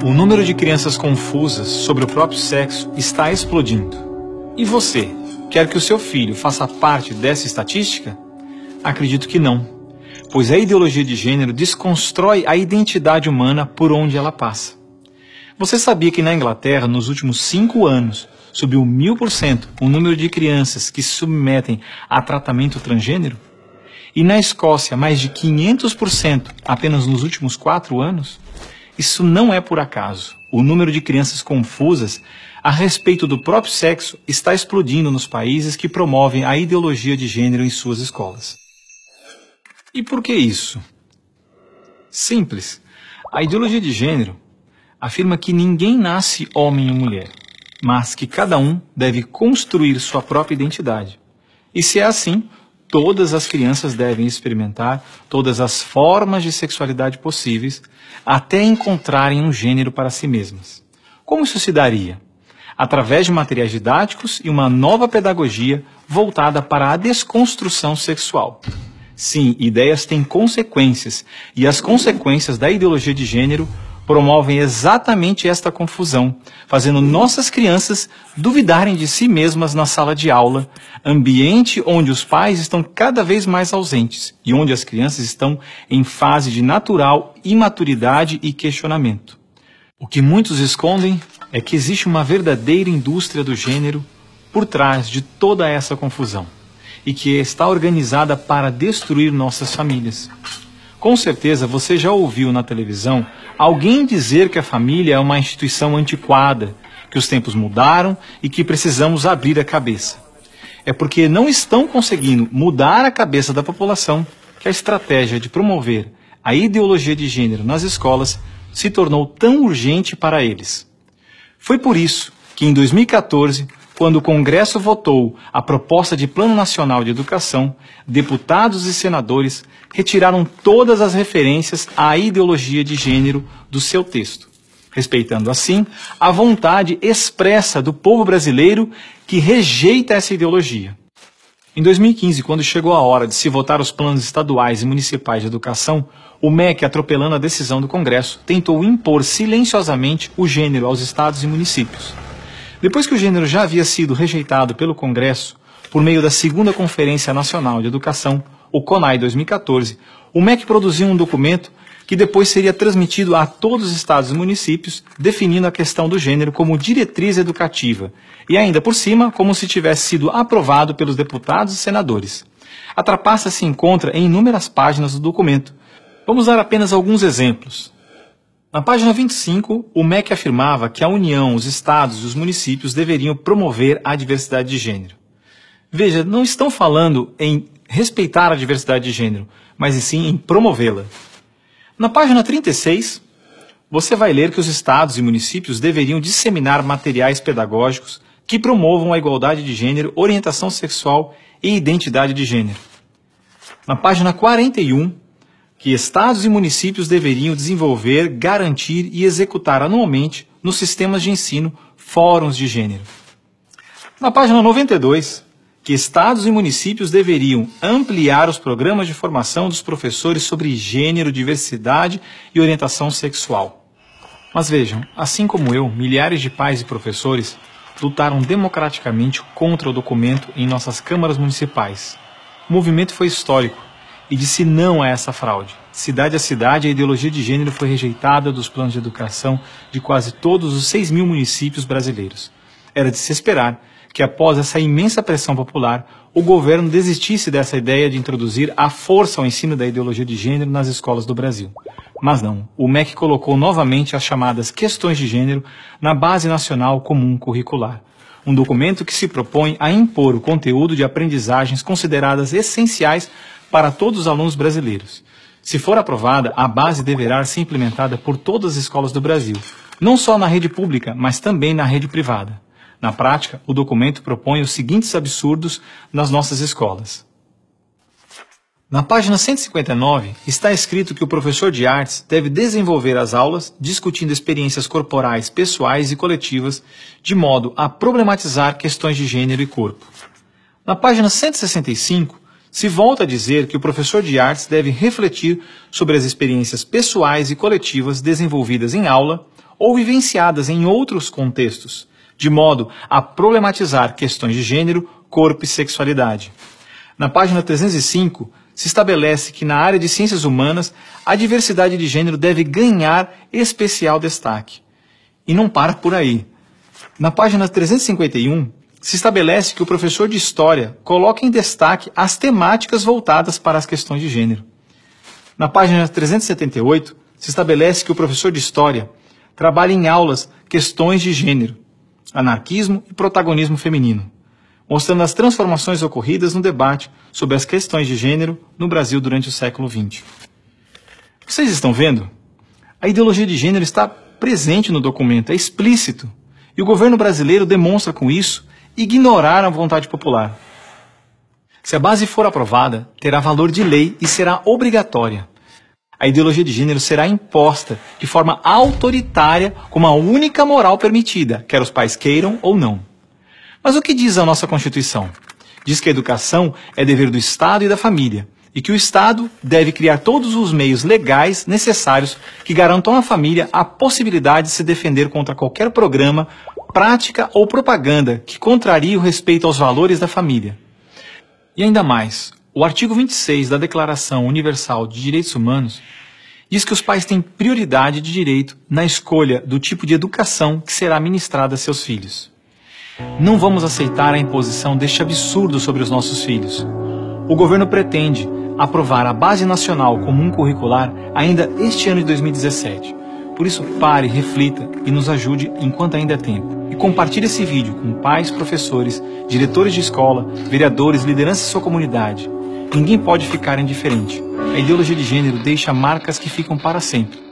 O número de crianças confusas sobre o próprio sexo está explodindo. E você, quer que o seu filho faça parte dessa estatística? Acredito que não, pois a ideologia de gênero desconstrói a identidade humana por onde ela passa. Você sabia que na Inglaterra, nos últimos 5 anos, subiu 1000% o número de crianças que se submetem a tratamento transgênero? E na Escócia, mais de 500% apenas nos últimos 4 anos? Isso não é por acaso. O número de crianças confusas a respeito do próprio sexo está explodindo nos países que promovem a ideologia de gênero em suas escolas. E por que isso? Simples. A ideologia de gênero afirma que ninguém nasce homem ou mulher, mas que cada um deve construir sua própria identidade. E se é assim, todas as crianças devem experimentar todas as formas de sexualidade possíveis até encontrarem um gênero para si mesmas. Como isso se daria? Através de materiais didáticos e uma nova pedagogia voltada para a desconstrução sexual. Sim, ideias têm consequências, e as consequências da ideologia de gênero promovem exatamente esta confusão, fazendo nossas crianças duvidarem de si mesmas na sala de aula, ambiente onde os pais estão cada vez mais ausentes e onde as crianças estão em fase de natural imaturidade e questionamento. O que muitos escondem é que existe uma verdadeira indústria do gênero por trás de toda essa confusão e que está organizada para destruir nossas famílias. Com certeza você já ouviu na televisão alguém dizer que a família é uma instituição antiquada, que os tempos mudaram e que precisamos abrir a cabeça. É porque não estão conseguindo mudar a cabeça da população que a estratégia de promover a ideologia de gênero nas escolas se tornou tão urgente para eles. Foi por isso que em 2014, quando o Congresso votou a proposta de Plano Nacional de Educação, deputados e senadores retiraram todas as referências à ideologia de gênero do seu texto, respeitando assim a vontade expressa do povo brasileiro que rejeita essa ideologia. Em 2015, quando chegou a hora de se votar os planos estaduais e municipais de educação, o MEC, atropelando a decisão do Congresso, tentou impor silenciosamente o gênero aos estados e municípios. Depois que o gênero já havia sido rejeitado pelo Congresso, por meio da segunda Conferência Nacional de Educação, o CONAE 2014, o MEC produziu um documento que depois seria transmitido a todos os estados e municípios, definindo a questão do gênero como diretriz educativa, e ainda por cima, como se tivesse sido aprovado pelos deputados e senadores. A trapaça se encontra em inúmeras páginas do documento. Vamos dar apenas alguns exemplos. Na página 25, o MEC afirmava que a União, os estados e os municípios deveriam promover a diversidade de gênero. Veja, não estão falando em respeitar a diversidade de gênero, mas sim em promovê-la. Na página 36, você vai ler que os estados e municípios deveriam disseminar materiais pedagógicos que promovam a igualdade de gênero, orientação sexual e identidade de gênero. Na página 41, que estados e municípios deveriam desenvolver, garantir e executar anualmente nos sistemas de ensino fóruns de gênero. Na página 92, que estados e municípios deveriam ampliar os programas de formação dos professores sobre gênero, diversidade e orientação sexual. Mas vejam, assim como eu, milhares de pais e professores lutaram democraticamente contra o documento em nossas câmaras municipais. O movimento foi histórico e disse não a essa fraude. Cidade a cidade, a ideologia de gênero foi rejeitada dos planos de educação de quase todos os 6.000 municípios brasileiros. Era de se esperar que após essa imensa pressão popular, o governo desistisse dessa ideia de introduzir à força o ensino da ideologia de gênero nas escolas do Brasil. Mas não, o MEC colocou novamente as chamadas questões de gênero na Base Nacional Comum Curricular, um documento que se propõe a impor o conteúdo de aprendizagens consideradas essenciais para todos os alunos brasileiros. Se for aprovada, a base deverá ser implementada por todas as escolas do Brasil, não só na rede pública, mas também na rede privada. Na prática, o documento propõe os seguintes absurdos nas nossas escolas. Na página 159, está escrito que o professor de artes deve desenvolver as aulas discutindo experiências corporais, pessoais e coletivas, de modo a problematizar questões de gênero e corpo. Na página 165, se volta a dizer que o professor de artes deve refletir sobre as experiências pessoais e coletivas desenvolvidas em aula ou vivenciadas em outros contextos, de modo a problematizar questões de gênero, corpo e sexualidade. Na página 305, se estabelece que na área de ciências humanas, a diversidade de gênero deve ganhar especial destaque. E não para por aí. Na página 351, se estabelece que o professor de História coloca em destaque as temáticas voltadas para as questões de gênero. Na página 378, se estabelece que o professor de História trabalha em aulas questões de gênero, anarquismo e protagonismo feminino, mostrando as transformações ocorridas no debate sobre as questões de gênero no Brasil durante o século XX. Vocês estão vendo? A ideologia de gênero está presente no documento, é explícito, e o governo brasileiro demonstra com isso ignorar a vontade popular. Se a base for aprovada, terá valor de lei e será obrigatória. A ideologia de gênero será imposta de forma autoritária como a única moral permitida, quer os pais queiram ou não. Mas o que diz a nossa Constituição? Diz que a educação é dever do Estado e da família, e que o Estado deve criar todos os meios legais necessários que garantam à família a possibilidade de se defender contra qualquer programa, prática ou propaganda que contrarie o respeito aos valores da família. E ainda mais, o artigo 26 da Declaração Universal de Direitos Humanos diz que os pais têm prioridade de direito na escolha do tipo de educação que será ministrada a seus filhos. Não vamos aceitar a imposição deste absurdo sobre os nossos filhos. O governo pretende aprovar a Base Nacional Comum Curricular ainda este ano de 2017. Por isso, pare, reflita e nos ajude enquanto ainda é tempo. E compartilhe esse vídeo com pais, professores, diretores de escola, vereadores, lideranças de sua comunidade. Ninguém pode ficar indiferente. A ideologia de gênero deixa marcas que ficam para sempre.